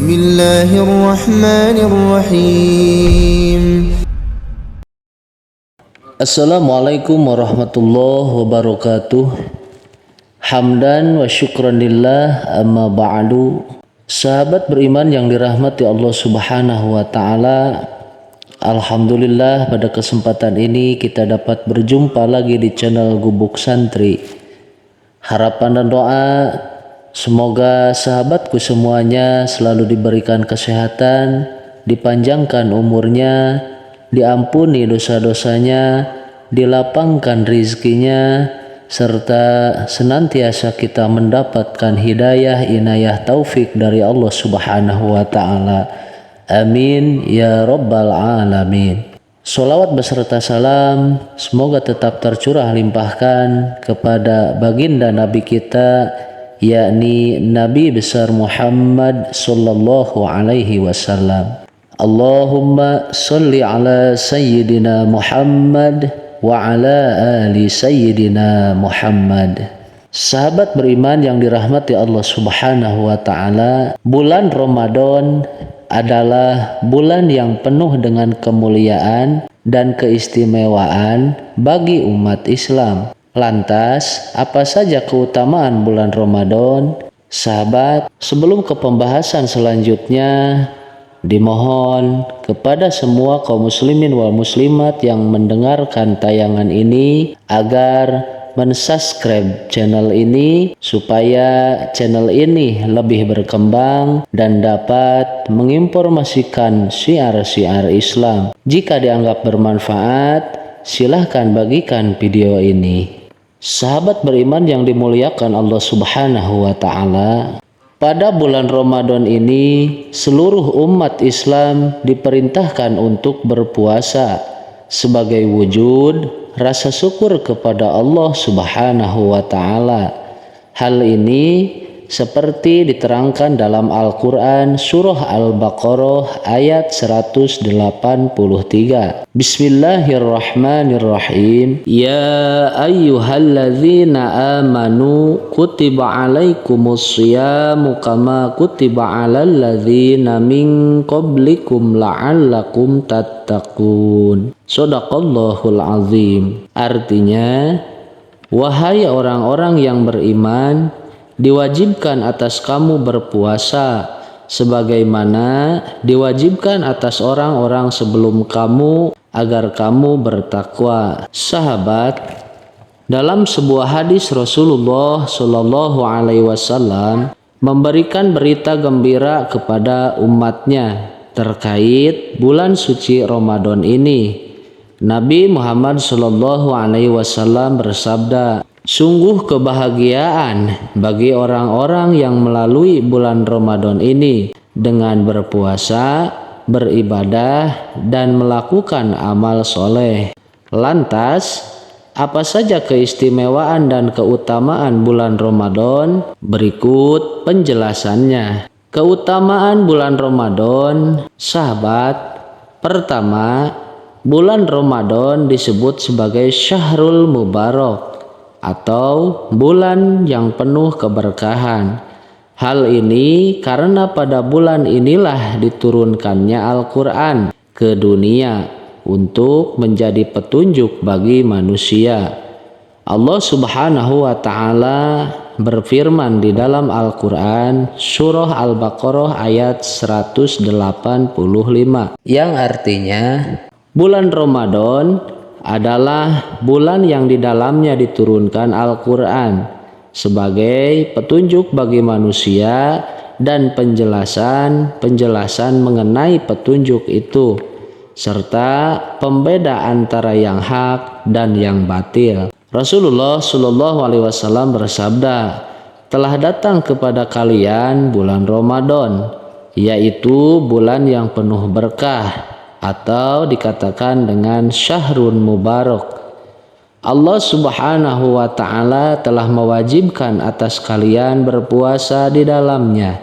الله الرحمن الرحيم. Assalamualaikum warahmatullahi wabarakatuh. Hamdan wa syukranillah, amma ba'du. Sahabat beriman yang dirahmati Allah Subhanahu wa taala, alhamdulillah pada kesempatan ini kita dapat berjumpa lagi di channel Gubuk Santri. Harapan dan doa semoga sahabatku semuanya selalu diberikan kesehatan, dipanjangkan umurnya, diampuni dosa-dosanya, dilapangkan rizkinya, serta senantiasa kita mendapatkan hidayah, inayah, taufik dari Allah Subhanahu wa ta'ala. Amin ya rabbal alamin. Sholawat beserta salam semoga tetap tercurah limpahkan kepada baginda Nabi kita, yakni Nabi besar Muhammad sallallahu alaihi wasallam. Allahumma salli ala Sayyidina Muhammad wa ala ali Sayyidina Muhammad. Sahabat beriman yang dirahmati Allah Subhanahu wa ta'ala, bulan Ramadan adalah bulan yang penuh dengan kemuliaan dan keistimewaan bagi umat Islam. Lantas, apa saja keutamaan bulan Ramadan? Sahabat, sebelum ke pembahasan selanjutnya, dimohon kepada semua kaum muslimin wal muslimat yang mendengarkan tayangan ini agar mensubscribe channel ini supaya channel ini lebih berkembang dan dapat menginformasikan syiar-syiar Islam. Jika dianggap bermanfaat, silahkan bagikan video ini. Sahabat beriman yang dimuliakan Allah Subhanahu wa ta'ala, pada bulan Ramadan ini seluruh umat Islam diperintahkan untuk berpuasa sebagai wujud rasa syukur kepada Allah Subhanahu wa ta'ala. Hal ini seperti diterangkan dalam Al-Quran surah Al-Baqarah ayat 183. Bismillahirrahmanirrahim. Ya ayyuhalladzina amanu kutiba alaikumus syiyamu kama kutiba alal ladzina min qablikum la'allakum tattaqun. Shadaqallahul azim. Artinya, wahai orang-orang yang beriman, diwajibkan atas kamu berpuasa sebagaimana diwajibkan atas orang-orang sebelum kamu agar kamu bertakwa. Sahabat, dalam sebuah hadis Rasulullah Shallallahu alaihi wasallam memberikan berita gembira kepada umatnya terkait bulan suci Ramadan ini. Nabi Muhammad Shallallahu alaihi wasallam bersabda, sungguh kebahagiaan bagi orang-orang yang melalui bulan Ramadan ini dengan berpuasa, beribadah, dan melakukan amal soleh. Lantas, apa saja keistimewaan dan keutamaan bulan Ramadan? Berikut penjelasannya. Keutamaan bulan Ramadan, sahabat. Pertama, bulan Ramadan disebut sebagai Syahrul Mubarak atau bulan yang penuh keberkahan. Hal ini karena pada bulan inilah diturunkannya Al-Quran ke dunia untuk menjadi petunjuk bagi manusia. Allah Subhanahu wa ta'ala berfirman di dalam Al-Quran surah Al-Baqarah ayat 185 yang artinya bulan Ramadan adalah bulan yang di dalamnya diturunkan Al-Quran sebagai petunjuk bagi manusia dan penjelasan mengenai petunjuk itu serta pembeda antara yang hak dan yang batil. Rasulullah Shallallahu alaihi wasallam bersabda, telah datang kepada kalian bulan Ramadan, yaitu bulan yang penuh berkah atau dikatakan dengan Syahrun Mubarak. Allah Subhanahu wa ta'ala telah mewajibkan atas kalian berpuasa di dalamnya.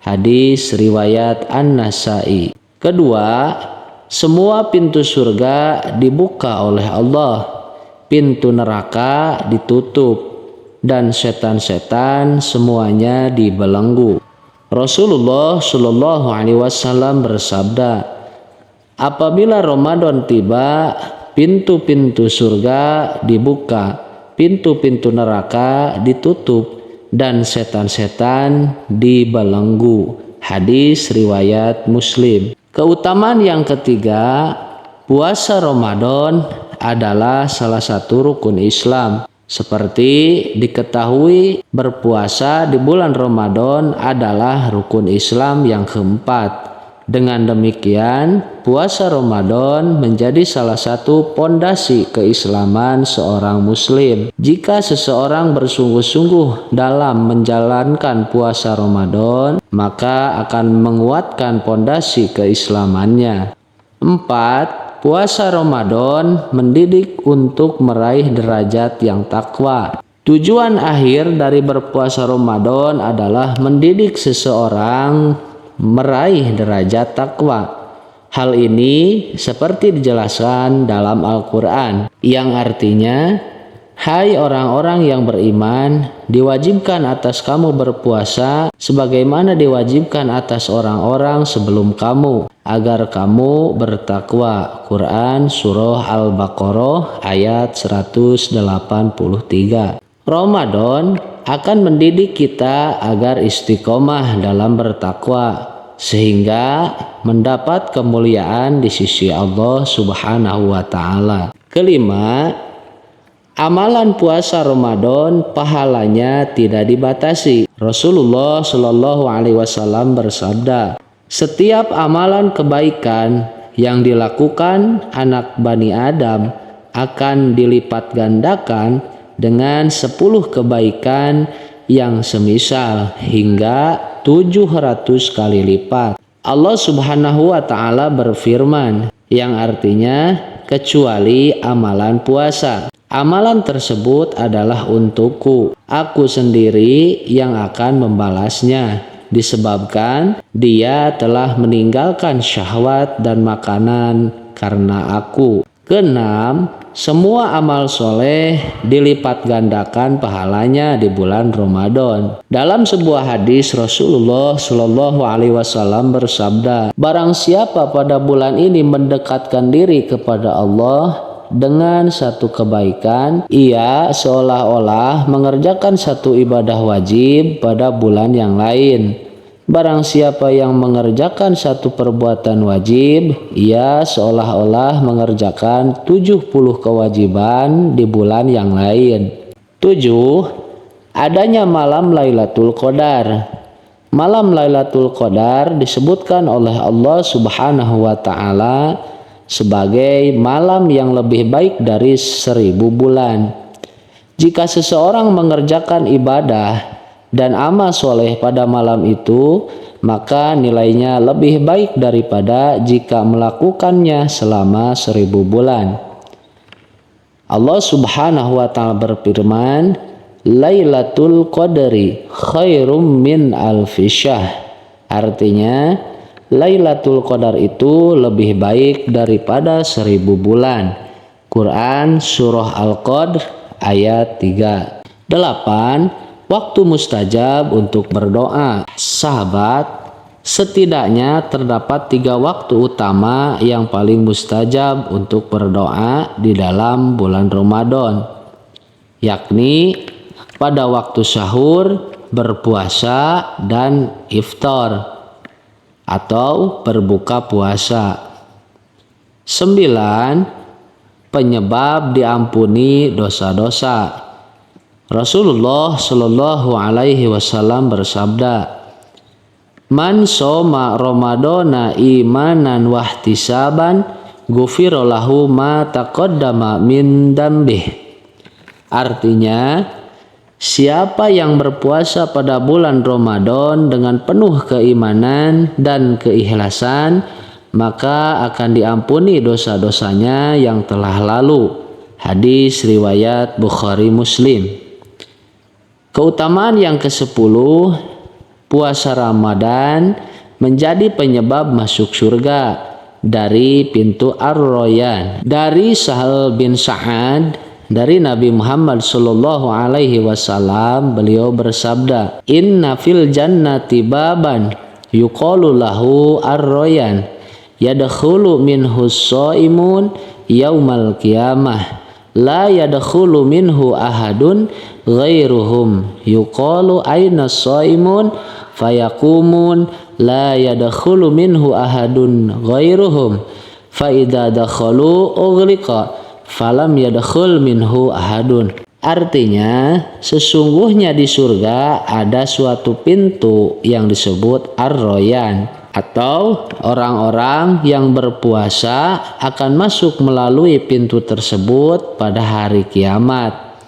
Hadis riwayat An-Nasai. Kedua, semua pintu surga dibuka oleh Allah, pintu neraka ditutup, dan setan-setan semuanya dibelenggu. Rasulullah Shallallahu Alaihi Wasallam bersabda, apabila Ramadan tiba, pintu-pintu surga dibuka, pintu-pintu neraka ditutup, dan setan-setan dibelenggu. Hadis riwayat Muslim. Keutamaan yang ketiga, puasa Ramadan adalah salah satu rukun Islam. Seperti diketahui, berpuasa di bulan Ramadan adalah rukun Islam yang keempat. Dengan demikian, puasa Ramadan menjadi salah satu pondasi keislaman seorang muslim. Jika seseorang bersungguh-sungguh dalam menjalankan puasa Ramadan, maka akan menguatkan pondasi keislamannya. 4. Puasa Ramadan mendidik untuk meraih derajat yang takwa. Tujuan akhir dari berpuasa Ramadan adalah mendidik seseorang meraih derajat takwa. Hal ini seperti dijelaskan dalam Al-Quran, yang artinya, hai orang-orang yang beriman, diwajibkan atas kamu berpuasa sebagaimana diwajibkan atas orang-orang sebelum kamu, agar kamu bertakwa. Quran Surah Al-Baqarah ayat 183. Ramadan akan mendidik kita agar istiqomah dalam bertakwa, sehingga mendapat kemuliaan di sisi Allah Subhanahu wa Ta'ala. 5. Amalan puasa Ramadan pahalanya tidak dibatasi. Rasulullah Shallallahu Alaihi Wasallam bersabda, setiap amalan kebaikan yang dilakukan anak Bani Adam akan dilipat gandakan dengan 10 kebaikan yang semisal hingga 700 kali lipat. Allah Subhanahu wa Ta'ala berfirman, yang artinya, kecuali amalan puasa. Amalan tersebut adalah untukku, aku sendiri yang akan membalasnya, disebabkan dia telah meninggalkan syahwat dan makanan karena aku. 6. Semua amal soleh dilipat gandakan pahalanya di bulan Ramadan. Dalam sebuah hadis, Rasulullah Shallallahu Alaihi Wasallam bersabda, barang siapa pada bulan ini mendekatkan diri kepada Allah dengan satu kebaikan, ia seolah-olah mengerjakan satu ibadah wajib pada bulan yang lain. Barang siapa yang mengerjakan satu perbuatan wajib, ia seolah-olah mengerjakan 70 kewajiban di bulan yang lain. 7. Adanya malam Lailatul Qadar. Malam Lailatul Qadar disebutkan oleh Allah Subhanahu wa Ta'ala sebagai malam yang lebih baik dari 1000 bulan. Jika seseorang mengerjakan ibadah dan amal soleh pada malam itu, maka nilainya lebih baik daripada jika melakukannya selama 1000 bulan. Allah Subhanahu wa Ta'ala berfirman, Lailatul Qadri khairum min alfi syahr. Artinya, Lailatul Qadar itu lebih baik daripada 1000 bulan. Quran Surah Al-Qadr ayat 3. 8. Waktu mustajab untuk berdoa. Sahabat, setidaknya terdapat 3 waktu utama yang paling mustajab untuk berdoa di dalam bulan Ramadan, yakni pada waktu sahur, berpuasa, dan iftar atau berbuka puasa. 9. Penyebab diampuni dosa-dosa. Rasulullah Shallallahu Alaihi Wasallam bersabda, man soma Ramadana imanan wahtisaban ghufira lahu ma taqaddama min dambih. Artinya, siapa yang berpuasa pada bulan Ramadan dengan penuh keimanan dan keikhlasan, maka akan diampuni dosa-dosanya yang telah lalu. Hadis riwayat Bukhari Muslim. Keutamaan yang ke-10, puasa Ramadan menjadi penyebab masuk surga dari pintu Ar-Royan. Dari Sahal bin Sa'ad dari Nabi Muhammad sallallahu alaihi wasallam, beliau bersabda, "Inna fil jannati baban yuqalu lahu ar-royan yadkhulu minhu shaimun yaumal qiyamah la yadkhulu minhu ahadun ghairuhum yuqalu aina shaimun fayaqumun la yadkhulu minhu ahadun ghairuhum fa idza dakhalu ughliqa falam yadkhul minhu ahadun." Artinya, sesungguhnya di surga ada suatu pintu yang disebut Ar-Royan, atau orang-orang yang berpuasa akan masuk melalui pintu tersebut pada hari kiamat.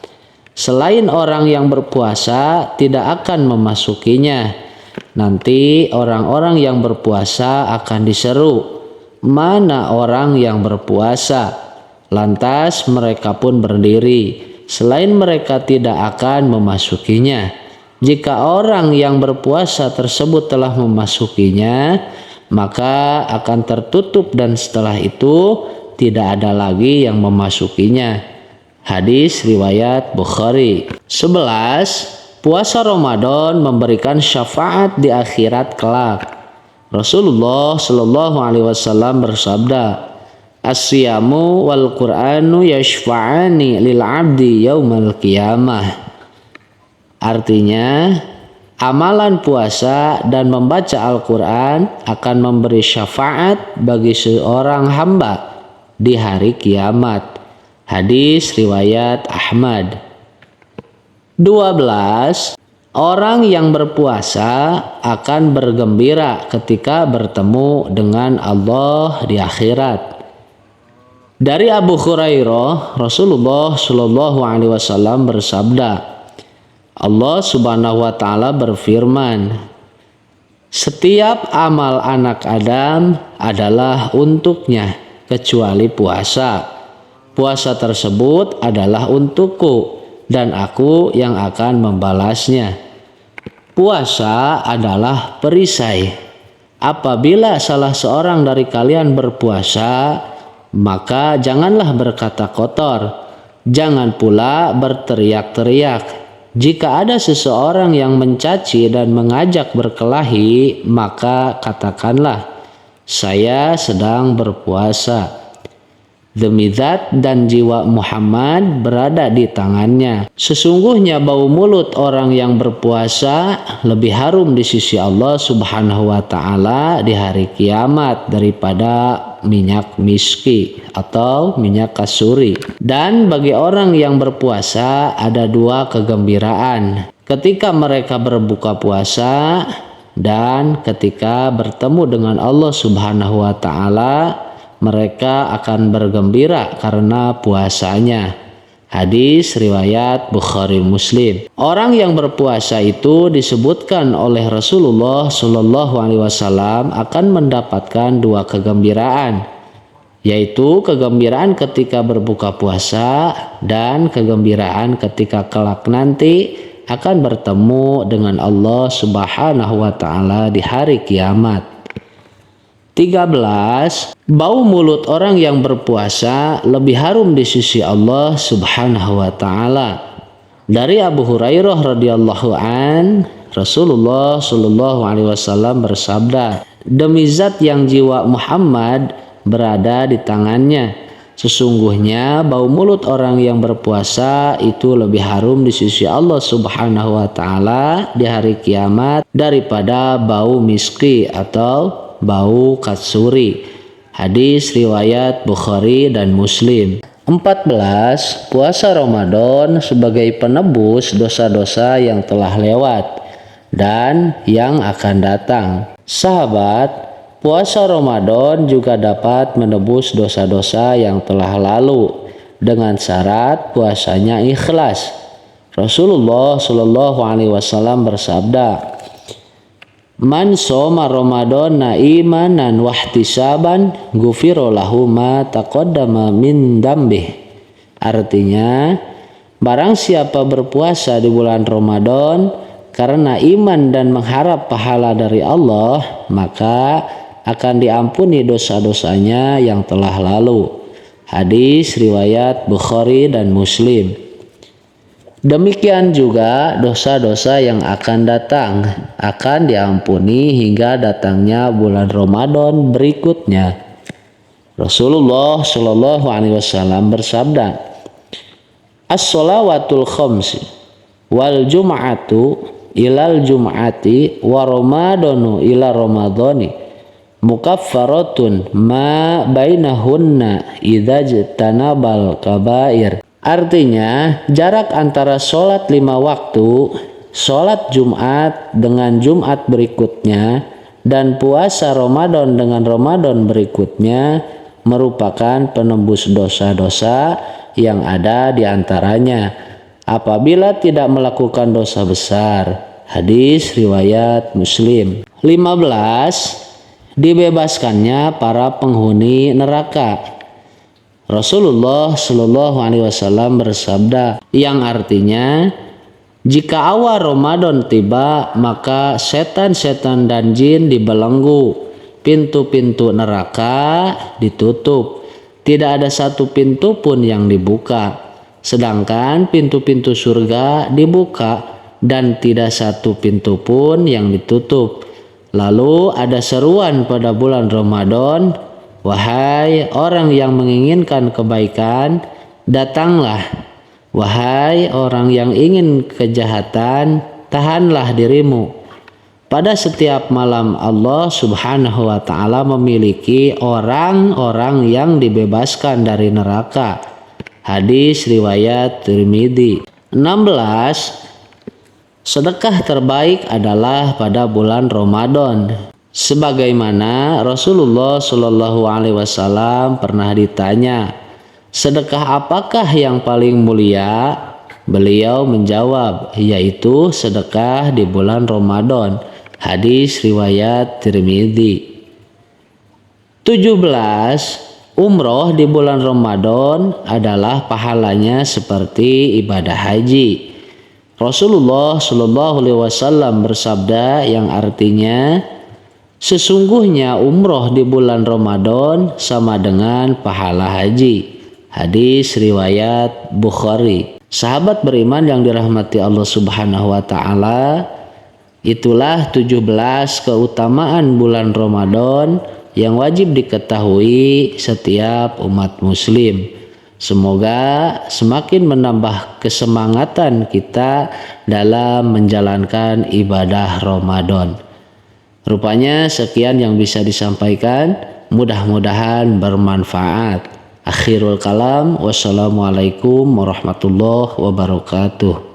Selain orang yang berpuasa tidak akan memasukinya. Nanti orang-orang yang berpuasa akan diseru, "Mana orang yang berpuasa?" Lantas mereka pun berdiri, selain mereka tidak akan memasukinya. Jika orang yang berpuasa tersebut telah memasukinya, maka akan tertutup dan setelah itu tidak ada lagi yang memasukinya. Hadis riwayat Bukhari. 11. Puasa Ramadan memberikan syafaat di akhirat kelak. Rasulullah Shallallahu alaihi wasallam bersabda, "As-siyamu wal Qur'anu yashfa'ani lil 'abdi yaumal qiyamah." Artinya, amalan puasa dan membaca Al-Quran akan memberi syafaat bagi seorang hamba di hari kiamat. Hadis riwayat Ahmad. 12. Orang yang berpuasa akan bergembira ketika bertemu dengan Allah di akhirat. Dari Abu Hurairah, Rasulullah Shallallahu alaihi wasallam bersabda, Allah Subhanahu wa taala berfirman, "Setiap amal anak Adam adalah untuknya kecuali puasa. Puasa tersebut adalah untukku dan aku yang akan membalasnya." Puasa adalah perisai. Apabila salah seorang dari kalian berpuasa, maka janganlah berkata kotor, jangan pula berteriak-teriak. Jika ada seseorang yang mencaci dan mengajak berkelahi, maka katakanlah, "Saya sedang berpuasa." Demi zat dan jiwa Muhammad berada di tangannya, sesungguhnya bau mulut orang yang berpuasa lebih harum di sisi Allah Subhanahu wa taala di hari kiamat daripada minyak miski atau minyak kasuri. Dan bagi orang yang berpuasa ada dua kegembiraan: ketika mereka berbuka puasa dan ketika bertemu dengan Allah Subhanahu wa taala, mereka akan bergembira karena puasanya. Hadis riwayat Bukhari Muslim. Orang yang berpuasa itu disebutkan oleh Rasulullah Shallallahu alaihi wasallam akan mendapatkan dua kegembiraan, yaitu kegembiraan ketika berbuka puasa dan kegembiraan ketika kelak nanti akan bertemu dengan Allah Subhanahu wa taala di hari kiamat. 13. Bau mulut orang yang berpuasa lebih harum di sisi Allah Subhanahu wa taala. Dari Abu Hurairah radhiyallahu an, Rasulullah Shallallahu alaihi wasallam bersabda, "Demi zat yang jiwa Muhammad berada di tangannya, sesungguhnya bau mulut orang yang berpuasa itu lebih harum di sisi Allah Subhanahu wa taala di hari kiamat daripada bau miski atau bau katsuri." Hadis riwayat Bukhari dan Muslim. 14. Puasa Ramadan sebagai penebus dosa-dosa yang telah lewat dan yang akan datang. Sahabat, puasa Ramadan juga dapat menebus dosa-dosa yang telah lalu dengan syarat puasanya ikhlas. Rasulullah Shallallahu alaihi wasallam bersabda, "Man shoma Ramadana imanan wahtisaban ghufira lahu ma taqaddama min dambih." Artinya, barang siapa berpuasa di bulan Ramadan karena iman dan mengharap pahala dari Allah, maka akan diampuni dosa-dosanya yang telah lalu. Hadis riwayat Bukhari dan Muslim. Demikian juga dosa-dosa yang akan datang akan diampuni hingga datangnya bulan Ramadan berikutnya. Rasulullah Shallallahu Alaihi Wasallam bersabda, "As-shalawatul khamsi wal jum'atu ilal jum'ati wa ramadanu ila ramadani mukaffaratun ma bainahunna idza jtanabal kabair." Artinya, jarak antara sholat 5 waktu, sholat Jumat dengan Jumat berikutnya, dan puasa Ramadan dengan Ramadan berikutnya merupakan penembus dosa-dosa yang ada di antaranya apabila tidak melakukan dosa besar. Hadis riwayat Muslim. 15. Dibebaskannya para penghuni neraka. Rasulullah Shallallahu Alaihi Wasallam bersabda, yang artinya, jika awal Ramadan tiba, maka setan-setan dan jin dibelenggu, pintu-pintu neraka ditutup, tidak ada satu pintu pun yang dibuka, sedangkan pintu-pintu surga dibuka dan tidak satu pintu pun yang ditutup. Lalu ada seruan pada bulan Ramadan, "Wahai orang yang menginginkan kebaikan, datanglah. Wahai orang yang ingin kejahatan, tahanlah dirimu." Pada setiap malam Allah Subhanahu wa Ta'ala memiliki orang-orang yang dibebaskan dari neraka. Hadis riwayat Tirmidzi. 16. Sedekah terbaik adalah pada bulan Ramadan. Sebagaimana Rasulullah Shallallahu Alaihi Wasallam pernah ditanya, sedekah apakah yang paling mulia? Beliau menjawab, yaitu sedekah di bulan Ramadan. Hadis riwayat Tirmidzi. 17. Umroh di bulan Ramadan adalah pahalanya seperti ibadah haji. Rasulullah Shallallahu Alaihi Wasallam bersabda yang artinya, sesungguhnya umroh di bulan Ramadan sama dengan pahala haji. Hadis riwayat Bukhari. Sahabat beriman yang dirahmati Allah Subhanahu wa Ta'ala, itulah 17 keutamaan bulan Ramadan yang wajib diketahui setiap umat muslim. Semoga semakin menambah kesemangatan kita dalam menjalankan ibadah Ramadan. Rupanya sekian yang bisa disampaikan, mudah-mudahan bermanfaat. Akhirul kalam, wassalamualaikum warahmatullahi wabarakatuh.